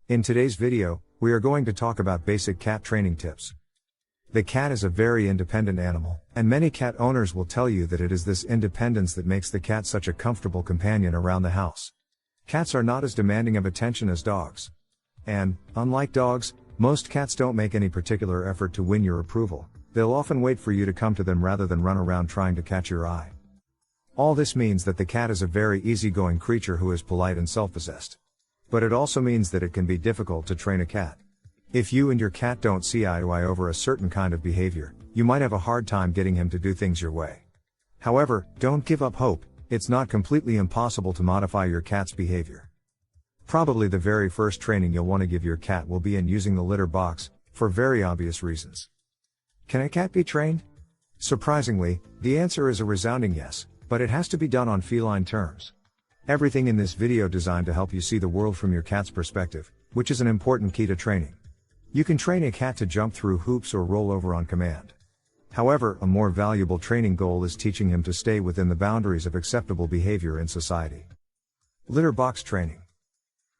In today's video, we are going to talk about basic cat training tips. The cat is a very independent animal, and many cat owners will tell you that it is this independence that makes the cat such a comfortable companion around the house. Cats are not as demanding of attention as dogs. And, unlike dogs, most cats don't make any particular effort to win your approval. They'll often wait for you to come to them rather than run around trying to catch your eye. All this means that the cat is a very easygoing creature who is polite and self-possessed. But it also means that it can be difficult to train a cat. If you and your cat don't see eye to eye over a certain kind of behavior, you might have a hard time getting him to do things your way. However, don't give up hope. It's not completely impossible to modify your cat's behavior. Probably the very first training you'll want to give your cat will be in using the litter box, for very obvious reasons. Can a cat be trained? Surprisingly, the answer is a resounding yes, but it has to be done on feline terms. Everything in this video designed to help you see the world from your cat's perspective, which is an important key to training. You can train a cat to jump through hoops or roll over on command. However, a more valuable training goal is teaching him to stay within the boundaries of acceptable behavior in society. Litter box training.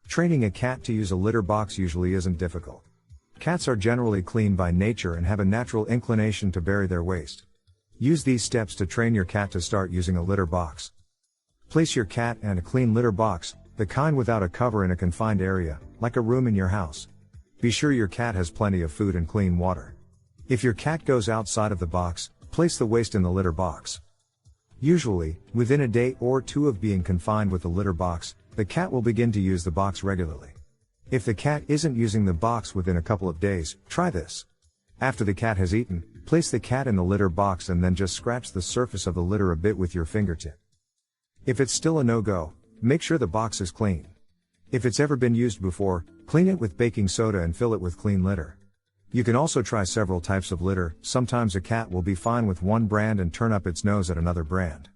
Training a cat to use a litter box usually isn't difficult. Cats are generally clean by nature and have a natural inclination to bury their waste. Use these steps to train your cat to start using a litter box. Place your cat in a clean litter box, the kind without a cover in a confined area, like a room in your house. Be sure your cat has plenty of food and clean water. If your cat goes outside of the box, place the waste in the litter box. Usually, within a day or two of being confined with the litter box, the cat will begin to use the box regularly. If the cat isn't using the box within a couple of days, try this. After the cat has eaten, place the cat in the litter box and then just scratch the surface of the litter a bit with your fingertip. If it's still a no-go, make sure the box is clean. If it's ever been used before, clean it with baking soda and fill it with clean litter. You can also try several types of litter. Sometimes a cat will be fine with one brand and turn up its nose at another brand.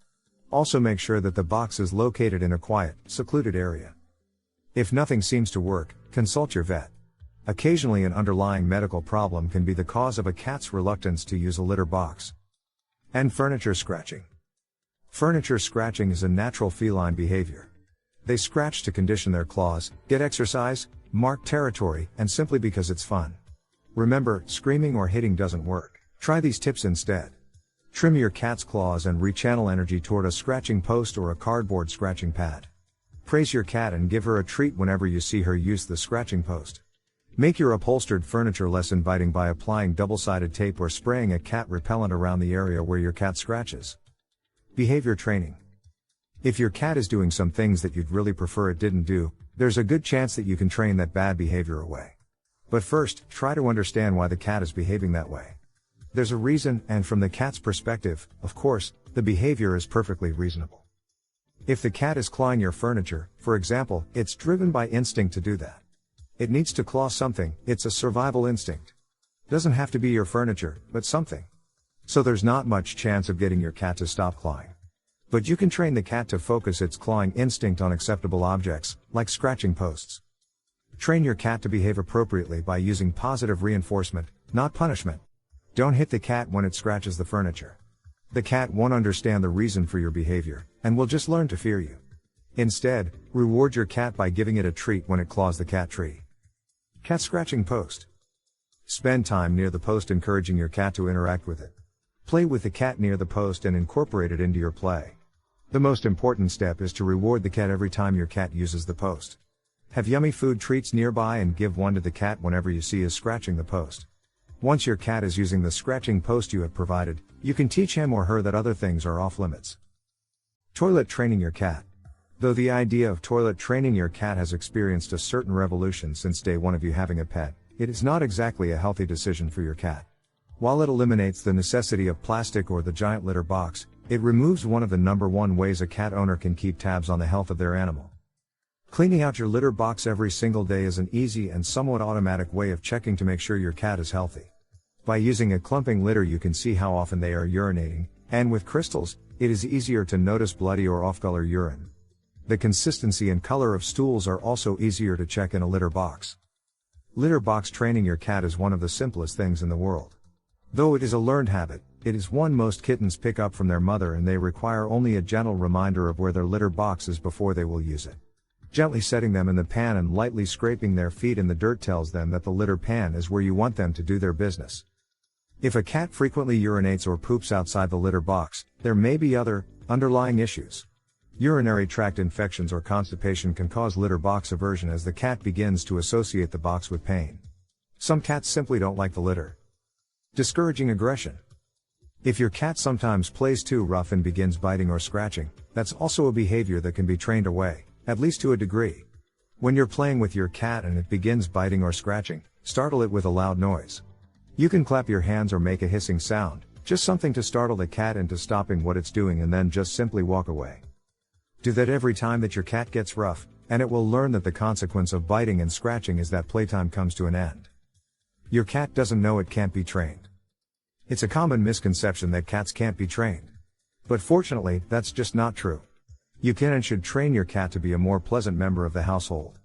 Also make sure that the box is located in a quiet, secluded area. If nothing seems to work, consult your vet. Occasionally an underlying medical problem can be the cause of a cat's reluctance to use a litter box. And furniture scratching. Furniture scratching is a natural feline behavior. They scratch to condition their claws, get exercise, mark territory, and simply because it's fun. Remember, screaming or hitting doesn't work. Try these tips instead. Trim your cat's claws and rechannel energy toward a scratching post or a cardboard scratching pad. Praise your cat and give her a treat whenever you see her use the scratching post. Make your upholstered furniture less inviting by applying double-sided tape or spraying a cat repellent around the area where your cat scratches. Behavior training. If your cat is doing some things that you'd really prefer it didn't do, there's a good chance that you can train that bad behavior away. But first, try to understand why the cat is behaving that way. There's a reason, and from the cat's perspective, of course, the behavior is perfectly reasonable. If the cat is clawing your furniture, for example, it's driven by instinct to do that. It needs to claw something, it's a survival instinct. Doesn't have to be your furniture, but something. So there's not much chance of getting your cat to stop clawing. But you can train the cat to focus its clawing instinct on acceptable objects, like scratching posts. Train your cat to behave appropriately by using positive reinforcement, not punishment. Don't hit the cat when it scratches the furniture. The cat won't understand the reason for your behavior, and will just learn to fear you. Instead, reward your cat by giving it a treat when it claws the cat tree. Cat scratching post. Spend time near the post encouraging your cat to interact with it. Play with the cat near the post and incorporate it into your play. The most important step is to reward the cat every time your cat uses the post. Have yummy food treats nearby and give one to the cat whenever you see is scratching the post. Once your cat is using the scratching post you have provided, you can teach him or her that other things are off limits. Toilet training your cat. Though the idea of toilet training your cat has experienced a certain revolution since day one of you having a pet, it is not exactly a healthy decision for your cat. While it eliminates the necessity of plastic or the giant litter box, it removes one of the number one ways a cat owner can keep tabs on the health of their animal. Cleaning out your litter box every single day is an easy and somewhat automatic way of checking to make sure your cat is healthy. By using a clumping litter you can see how often they are urinating, and with crystals, it is easier to notice bloody or off-color urine. The consistency and color of stools are also easier to check in a litter box. Litter box training your cat is one of the simplest things in the world. Though it is a learned habit, it is one most kittens pick up from their mother and they require only a gentle reminder of where their litter box is before they will use it. Gently setting them in the pan and lightly scraping their feet in the dirt tells them that the litter pan is where you want them to do their business. If a cat frequently urinates or poops outside the litter box, there may be other, underlying issues. Urinary tract infections or constipation can cause litter box aversion as the cat begins to associate the box with pain. Some cats simply don't like the litter. Discouraging aggression. If your cat sometimes plays too rough and begins biting or scratching, that's also a behavior that can be trained away, at least to a degree. When you're playing with your cat and it begins biting or scratching, startle it with a loud noise. You can clap your hands or make a hissing sound, just something to startle the cat into stopping what it's doing, and then just simply walk away. Do that every time that your cat gets rough, and it will learn that the consequence of biting and scratching is that playtime comes to an end. Your cat doesn't know it can't be trained. It's a common misconception that cats can't be trained. But fortunately, that's just not true. You can and should train your cat to be a more pleasant member of the household.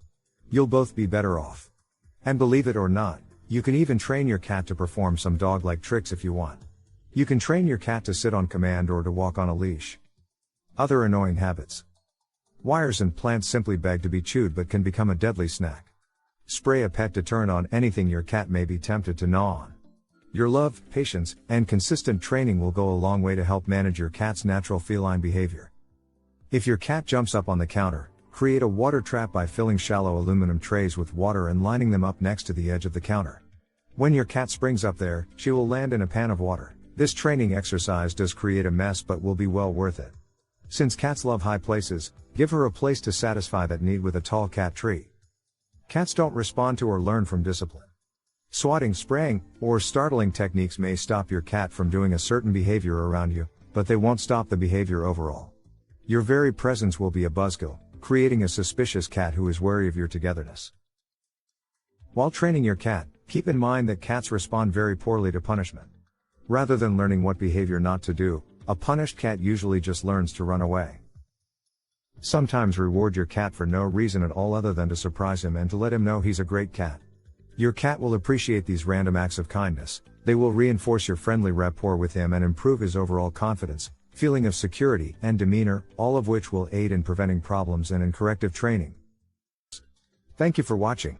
You'll both be better off. And believe it or not, you can even train your cat to perform some dog-like tricks if you want. You can train your cat to sit on command or to walk on a leash. Other annoying habits. Wires and plants simply beg to be chewed but can become a deadly snack. Spray a pet deterrent on anything your cat may be tempted to gnaw on. Your love, patience, and consistent training will go a long way to help manage your cat's natural feline behavior. If your cat jumps up on the counter, create a water trap by filling shallow aluminum trays with water and lining them up next to the edge of the counter. When your cat springs up there, she will land in a pan of water. This training exercise does create a mess but will be well worth it. Since cats love high places, give her a place to satisfy that need with a tall cat tree. Cats don't respond to or learn from discipline. Swatting, spraying, or startling techniques may stop your cat from doing a certain behavior around you, but they won't stop the behavior overall. Your very presence will be a buzzkill, creating a suspicious cat who is wary of your togetherness. While training your cat, keep in mind that cats respond very poorly to punishment. Rather than learning what behavior not to do, a punished cat usually just learns to run away. Sometimes reward your cat for no reason at all other than to surprise him and to let him know he's a great cat. Your cat will appreciate these random acts of kindness. They will reinforce your friendly rapport with him and improve his overall confidence, feeling of security, and demeanor, all of which will aid in preventing problems and in corrective training. Thank you for watching.